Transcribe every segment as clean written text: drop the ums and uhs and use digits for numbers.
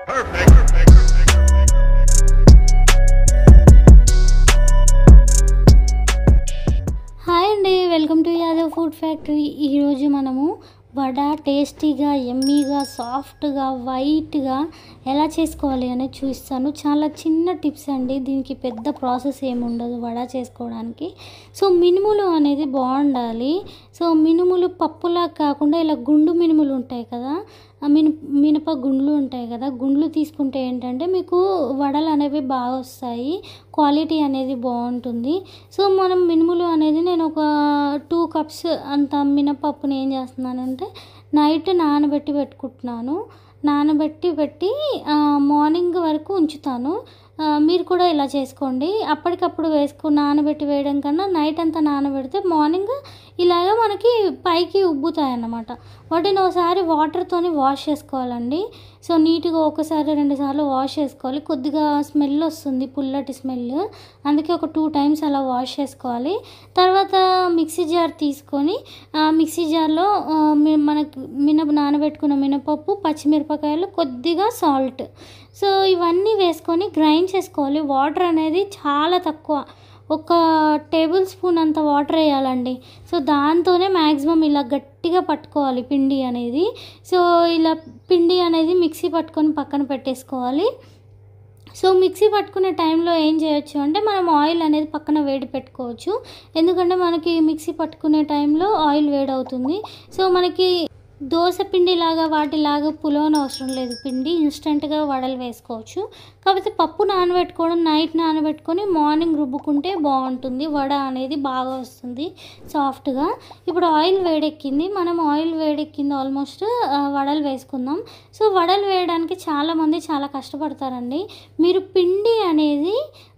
Hi అండి, welcome to Yadav food factory. ఈరోజు మనము వడ టేస్టీగా, యమ్మీగా, సాఫ్ట్గా, వైట్గా ఎలా చేసుకోవాలి అనేది చూపిస్తాను. చాలా చిన్న టిప్స్ అండి, దీనికి పెద్ద ప్రాసెస్ ఏమి ఉండదు వడ చేసుకోవడానికి. సో మినుములు అనేది బాగుండాలి. సో మినుములు పప్పులా కాకుండా ఇలా గుండు మినుములు ఉంటాయి కదా, మినప గుండ్లు ఉంటాయి కదా, గుండ్లు తీసుకుంటే ఏంటంటే మీకు వడలు అనేవి బాగా వస్తాయి, క్వాలిటీ అనేది బాగుంటుంది. సో మనం మినుములు అనేది నేను ఒక 2 కప్స్ అంత మినపప్పుని ఏం చేస్తున్నానంటే నైట్ పెట్టుకుంటున్నాను. పెట్టి మార్నింగ్ వరకు ఉంచుతాను. మీరు కూడా ఇలా చేసుకోండి. అప్పటికప్పుడు నానబెట్టి వేయడం కన్నా నైట్ అంతా నానబెడితే మార్నింగ్ ఇలాగ మనకి పైకి ఉబ్బుతాయి అన్నమాట. వాటిని ఒకసారి వాటర్తోని వాష్ చేసుకోవాలండి. సో నీట్గా ఒకసారి 2 సార్లు వాష్ చేసుకోవాలి. కొద్దిగా స్మెల్ వస్తుంది, పుల్లటి స్మెల్, అందుకే ఒక 2 టైమ్స్ అలా వాష్ చేసుకోవాలి. తర్వాత మిక్సీ జార్ తీసుకొని మిక్సీ జార్లో మనకి నానబెట్టుకున్న మినపప్పు, పచ్చిమిరపకాయలు, కొద్దిగా సాల్ట్, సో ఇవన్నీ వేసుకొని గ్రైండ్ చేసుకోవాలి. వాటర్ అనేది చాలా తక్కువ, ఒక టేబుల్ స్పూన్ అంత వాటర్ వేయాలండి. సో దాంతోనే మ్యాక్సిమం ఇలా గట్టిగా పట్టుకోవాలి పిండి అనేది. సో ఇలా పిండి అనేది మిక్సీ పట్టుకొని పక్కన పెట్టేసుకోవాలి. సో మిక్సీ పట్టుకునే టైంలో ఏం చేయొచ్చు అంటే మనం ఆయిల్ అనేది పక్కన వేడి పెట్టుకోవచ్చు. ఎందుకంటే మనకి మిక్సీ పట్టుకునే టైంలో ఆయిల్ వేడవుతుంది. సో మనకి దోశ పిండి లాగా వాటిలాగా పులవన అవసరం లేదు, పిండి ఇన్స్టెంట్గా వడలు వేసుకోవచ్చు. కాకపోతే పప్పు నానబెట్టుకోవడం, నైట్ నానబెట్టుకొని మార్నింగ్ రుబ్బుకుంటే బాగుంటుంది, వడ అనేది బాగా వస్తుంది సాఫ్ట్గా. ఇప్పుడు ఆయిల్ వేడెక్కింది, ఆల్మోస్ట్ వడలు వేసుకుందాం. సో వడలు వేయడానికి చాలామంది చాలా కష్టపడతారండి. మీరు పిండి అనేది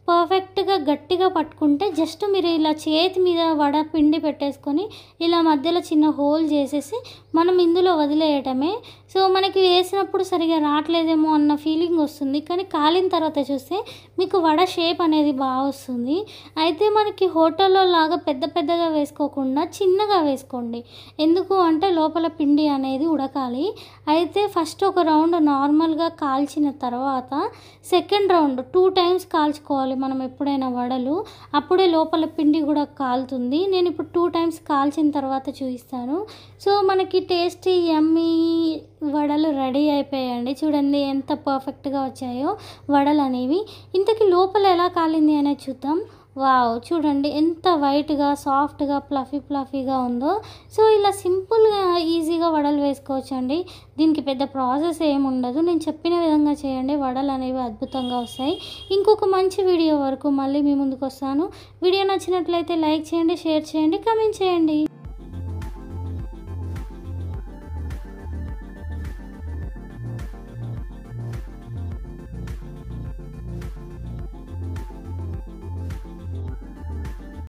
పర్ఫెక్ట్గా గట్టిగా పట్టుకుంటే జస్ట్ మీరు ఇలా చేతి మీద వడ పిండి పెట్టేసుకొని ఇలా మధ్యలో చిన్న హోల్ చేసేసి మనం ఇందులో వదిలేయటమే. సో మనకి వేసినప్పుడు సరిగా రావట్లేదేమో అన్న ఫీలింగ్ వస్తుంది, కానీ కాలిన తర్వాత చూస్తే మీకు వడ షేప్ అనేది బాగా వస్తుంది. అయితే మనకి హోటల్లో లాగా పెద్దగా వేసుకోకుండా చిన్నగా వేసుకోండి. ఎందుకు అంటే లోపల పిండి అనేది ఉడకాలి. అయితే ఫస్ట్ ఒక రౌండ్ నార్మల్గా కాల్చిన తర్వాత సెకండ్ రౌండ్ 2 టైమ్స్ కాల్చుకోవాలి మనం ఎప్పుడైనా వడలు, అప్పుడే లోపల పిండి కూడా కాలుతుంది. నేను ఇప్పుడు 2 టైమ్స్ కాల్చిన తర్వాత చూపిస్తాను. సో మనకి టేస్టీ యమ్మీ వడలు రెడీ అయిపోయాయండి. చూడండి ఎంత పర్ఫెక్ట్గా వచ్చాయో వడలు అనేవి. ఇంతకీ లోపల ఎలా కాలింది అనేది చూద్దాం. వావ్, చూడండి ఎంత వైట్గా, సాఫ్ట్గా, ఫ్లఫీగా ఉందో. సో ఇలా సింపుల్గా ఈజీగా వడలు వేసుకోవచ్చండి. దీనికి పెద్ద ప్రాసెస్ ఏమి ఉండదు. నేను చెప్పిన విధంగా చేయండి, వడలు అనేవి అద్భుతంగా వస్తాయి. ఇంకొక మంచి వీడియో వరకు మళ్ళీ మీ ముందుకు వస్తాను. వీడియో నచ్చినట్లయితే లైక్ చేయండి, షేర్ చేయండి, కామెంట్ చేయండి.